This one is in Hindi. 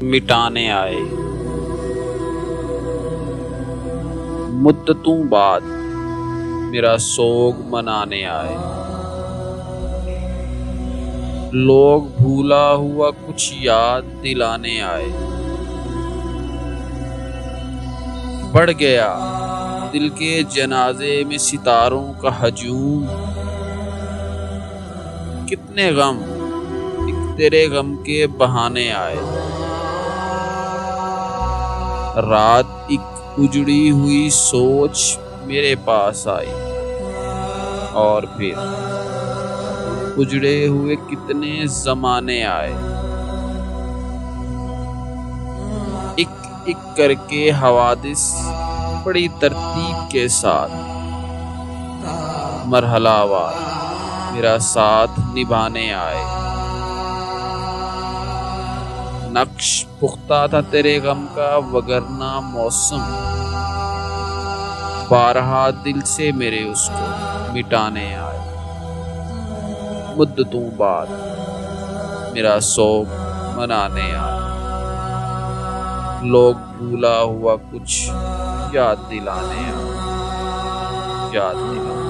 मिटाने आए। मुद्दतों बाद मेरा सोग मनाने आए। लोग भूला हुआ कुछ याद दिलाने आए। बढ़ गया दिल के जनाजे में सितारों का हजूम। कितने गम एक तेरे गम के बहाने आए। रात एक उजड़ी हुई सोच मेरे पास आई और फिर उजड़े हुए कितने जमाने आए। एक एक करके हवादिस बड़ी तरतीब के साथ मरहलावार मेरा साथ निभाने आए। नक्श पुख्ता था तेरे गम का वगरना मौसम बारहा दिल से मेरे उसको मिटाने आए। मुद्दतों बाद मेरा सोग मनाने आए। लोग भूला हुआ कुछ याद दिलाने आए। याद दिलाने